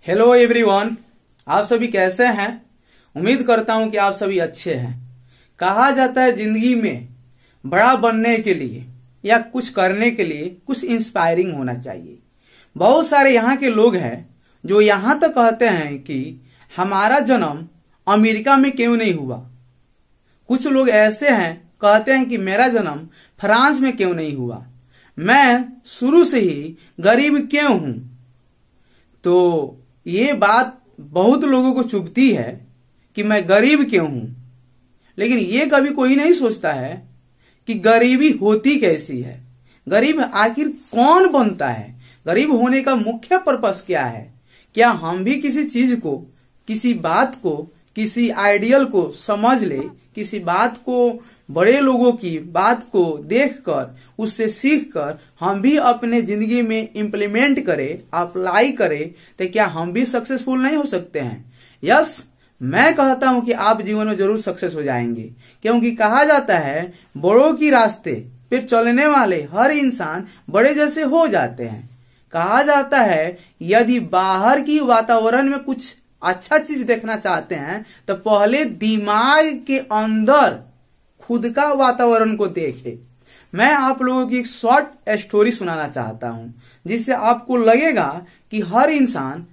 Hello everyone, आप सभी कैसे हैं। उम्मीद करता हूं कि आप सभी अच्छे हैं। कहा जाता है जिंदगी में बड़ा बनने के लिए या कुछ करने के लिए कुछ इंस्पायरिंग होना चाहिए। बहुत सारे यहाँ के लोग हैं जो यहाँ तक कहते हैं कि हमारा जन्म अमेरिका में क्यों नहीं हुआ। कुछ लोग ऐसे हैं कहते हैं कि मेरा जन्म फ्रांस में क्यों नहीं हुआ, मैं शुरू से ही गरीब क्यों हूं। तो ये बात बहुत लोगों को चुभती है कि मैं गरीब क्यों हूं, लेकिन ये कभी कोई नहीं सोचता है कि गरीबी होती कैसी है, गरीब आखिर कौन बनता है, गरीब होने का मुख्य पर्पस क्या है। क्या हम भी किसी चीज को, किसी बात को, किसी आइडियल को समझ ले, किसी बात को, बड़े लोगों की बात को देखकर, उससे सीखकर हम भी अपने जिंदगी में इंप्लीमेंट करें, अप्लाई करें, तो क्या हम भी सक्सेसफुल नहीं हो सकते हैं। यस, मैं कहता हूं कि आप जीवन में जरूर सक्सेस हो जाएंगे, क्योंकि कहा जाता है बड़ों की रास्ते फिर चलने वाले हर इंसान बड़े जैसे हो जाते हैं। कहा जाता है यदि बाहर की वातावरण में कुछ अच्छा चीज देखना चाहते हैं तो पहले दिमाग के अंदर खुद का वातावरण को देखे। मैं आप लोगों की एक शॉर्ट स्टोरी सुनाना चाहता हूं, जिससे आपको लगेगा कि हर इंसान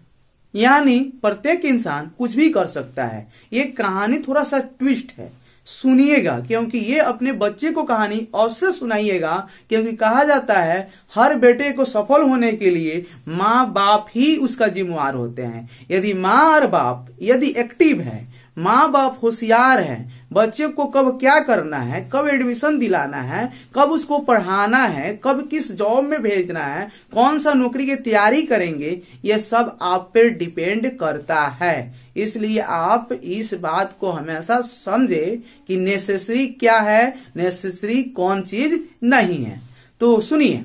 यानी प्रत्येक इंसान कुछ भी कर सकता है। ये कहानी थोड़ा सा ट्विस्ट है, सुनिएगा, क्योंकि ये अपने बच्चे को कहानी अवश्य सुनाइएगा, क्योंकि कहा जाता है हर बेटे को सफल होने के लिए माँ बाप ही उसका जिम्मेवार होते हैं। यदि माँ और बाप यदि एक्टिव है, माँ बाप होशियार है, बच्चे को कब क्या करना है, कब एडमिशन दिलाना है, कब उसको पढ़ाना है, कब किस जॉब में भेजना है, कौन सा नौकरी की तैयारी करेंगे, ये सब आप पे डिपेंड करता है। इसलिए आप इस बात को हमेशा समझे कि नेसेसरी क्या है, नेसेसरी कौन चीज नहीं है। तो सुनिए,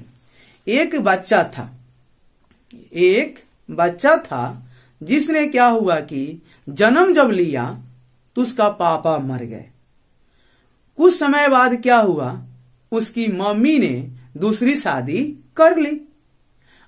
एक बच्चा था जिसने क्या हुआ कि जन्म जब लिया तो उसका पापा मर गए। कुछ समय बाद क्या हुआ, उसकी मम्मी ने दूसरी शादी कर ली।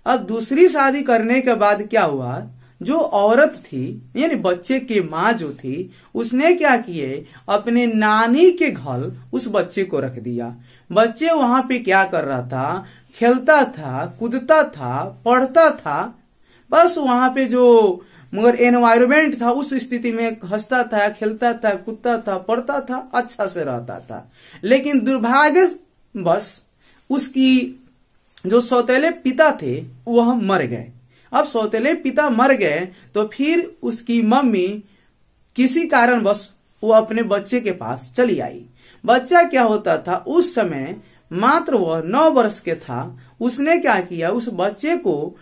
अब दूसरी शादी करने के बाद क्या हुआ, जो औरत थी यानी बच्चे की माँ जो थी, उसने क्या किए, अपने नानी के घर उस बच्चे को रख दिया। बच्चे वहां पे क्या कर रहा था, खेलता था, कूदता था, पढ़ता था, बस वहां पे जो मगर एनवायरमेंट था उस स्थिति में हंसता था, खेलता था, कूदता था, पढ़ता था, अच्छा से रहता था। लेकिन दुर्भाग्य बस उसकी जो सौतेले पिता थे वह मर गए। अब सौतेले पिता मर गए तो फिर उसकी मम्मी किसी कारणवश वो अपने बच्चे के पास चली आई। बच्चा क्या होता था, उस समय मात्र वह 9 वर्ष के था। उसने क्या किया, उस बच्चे को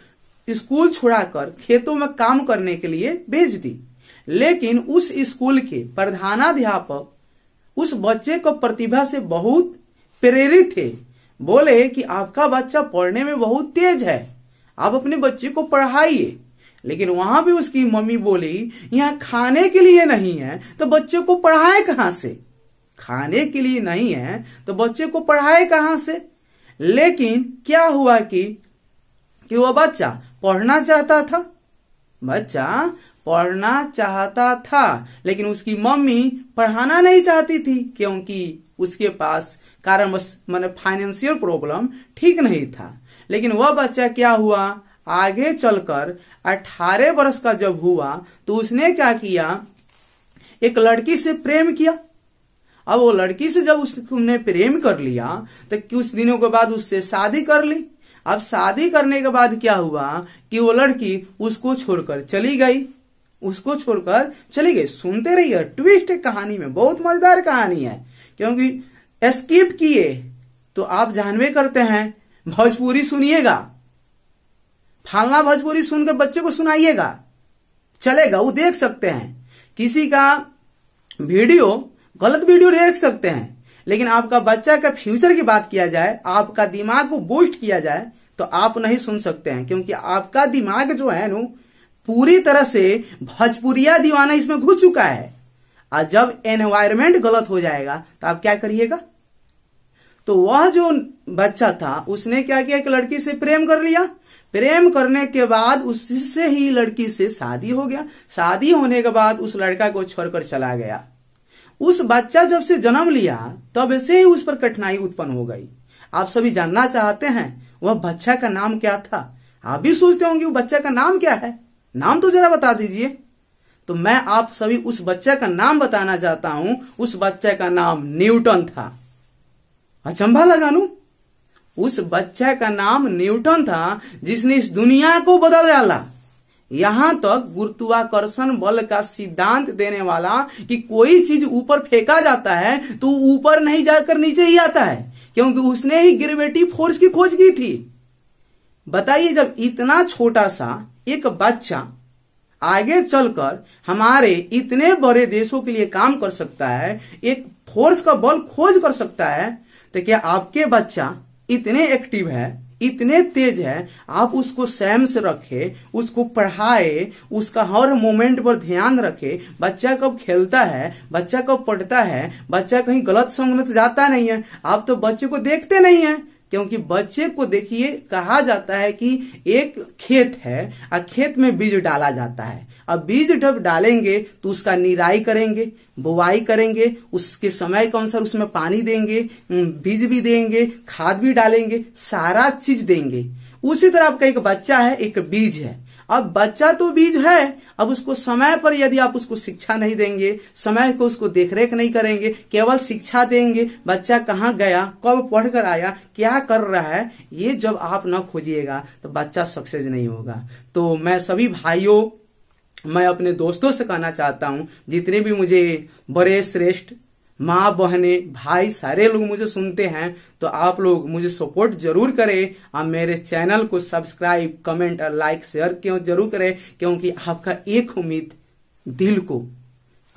स्कूल छुड़ाकर खेतों में काम करने के लिए भेज दी। लेकिन उस स्कूल के प्रधानाध्यापक उस बच्चे को प्रतिभा से बहुत प्रेरित थे। बोले कि आपका बच्चा पढ़ने में बहुत तेज है, आप अपने बच्चे को पढ़ाइए। लेकिन वहां भी उसकी मम्मी बोली यहाँ खाने के लिए नहीं है तो बच्चे को पढ़ाए कहां से, खाने के लिए नहीं है तो बच्चे को पढ़ाए कहां से। लेकिन क्या हुआ कि वह बच्चा पढ़ना चाहता था, लेकिन उसकी मम्मी पढ़ाना नहीं चाहती थी, क्योंकि उसके पास कारणवश माने फाइनेंशियल प्रॉब्लम ठीक नहीं था। लेकिन वह बच्चा क्या हुआ, आगे चलकर 18 वर्ष का जब हुआ तो उसने क्या किया, एक लड़की से प्रेम किया। अब वो लड़की से जब उसने प्रेम कर लिया तो कुछ दिनों के बाद उससे शादी कर ली। अब शादी करने के बाद क्या हुआ कि वो लड़की उसको छोड़कर चली गई। सुनते रहिए, ट्विस्ट है कहानी में, बहुत मजेदार कहानी है, क्योंकि स्किप किए तो आप जानवे करते हैं। भोजपुरी सुनिएगा, फालना भोजपुरी सुनकर बच्चे को सुनाइएगा, चलेगा, वो देख सकते हैं। किसी का गलत वीडियो देख सकते हैं, लेकिन आपका बच्चा का फ्यूचर की बात किया जाए, आपका दिमाग को बूस्ट किया जाए तो आप नहीं सुन सकते हैं, क्योंकि आपका दिमाग जो है नो पूरी तरह से भोजपुरिया दीवाना इसमें घुस चुका है। और जब एनवायरमेंट गलत हो जाएगा तो आप क्या करिएगा। तो वह जो बच्चा था उसने क्या किया, एक लड़की से प्रेम कर लिया। प्रेम करने के बाद उससे ही लड़की से शादी हो गया। शादी होने के बाद उस लड़का को छोड़कर चला गया। उस बच्चा जब से जन्म लिया तब से ही उस पर कठिनाई उत्पन्न हो गई। आप सभी जानना चाहते हैं वह बच्चा का नाम क्या था? आप भी सोचते होंगे वो बच्चा का नाम क्या है, नाम तो जरा बता दीजिए। तो मैं आप सभी उस बच्चा का नाम बताना चाहता हूं। उस बच्चे का नाम न्यूटन था। अचंभा लगा नू, उस बच्चे का नाम न्यूटन था जिसने इस दुनिया को बदल डाला। यहां तक गुरुत्वाकर्षण बल का सिद्धांत देने वाला कि कोई चीज ऊपर फेंका जाता है तो ऊपर नहीं जाकर नीचे ही आता है, क्योंकि उसने ही ग्रेविटी फोर्स की खोज की थी। बताइए, जब इतना छोटा सा एक बच्चा आगे चलकर हमारे इतने बड़े देशों के लिए काम कर सकता है, एक फोर्स का बल खोज कर सकता है, तो क्या आपके बच्चा इतने एक्टिव है, इतने तेज है, आप उसको सेम से रखे, उसको पढ़ाए, उसका हर मोमेंट पर ध्यान रखे। बच्चा कब खेलता है, बच्चा कब पढ़ता है, बच्चा कहीं गलत संग में तो जाता नहीं है। आप तो बच्चे को देखते नहीं है, क्योंकि बच्चे को देखिए, कहा जाता है कि एक खेत है और खेत में बीज डाला जाता है। अब बीज जब डालेंगे तो उसका निराई करेंगे, बुआई करेंगे, उसके समय के अनुसार उसमें पानी देंगे, बीज भी देंगे, खाद भी डालेंगे, सारा चीज देंगे। उसी तरह आपका एक बच्चा है, एक बीज है। अब बच्चा तो बीज है, अब उसको समय पर यदि आप उसको शिक्षा नहीं देंगे, समय को उसको देखरेख नहीं करेंगे, केवल शिक्षा देंगे, बच्चा कहाँ गया, कब पढ़कर आया, क्या कर रहा है, ये जब आप न खोजिएगा तो बच्चा सक्सेस नहीं होगा। तो मैं सभी भाइयों, मैं अपने दोस्तों से कहना चाहता हूं, जितने भी मुझे बड़े श्रेष्ठ माँ बहने भाई सारे लोग मुझे सुनते हैं, तो आप लोग मुझे सपोर्ट जरूर करें और मेरे चैनल को सब्सक्राइब, कमेंट और लाइक शेयर क्यों जरूर करें, क्योंकि आपका एक उम्मीद दिल को,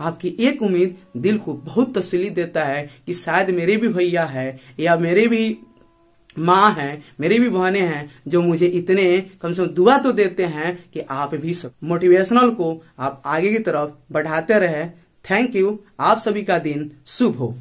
आपकी एक उम्मीद दिल को बहुत तसल्ली देता है कि शायद मेरे भी भैया है या मेरे भी माँ है, मेरी भी बहनें हैं, जो मुझे इतने कम से कम दुआ तो देते हैं कि आप भी सब मोटिवेशनल को आप आगे की तरफ बढ़ाते रहे। Thank you. आप सभी का दिन शुभ हो।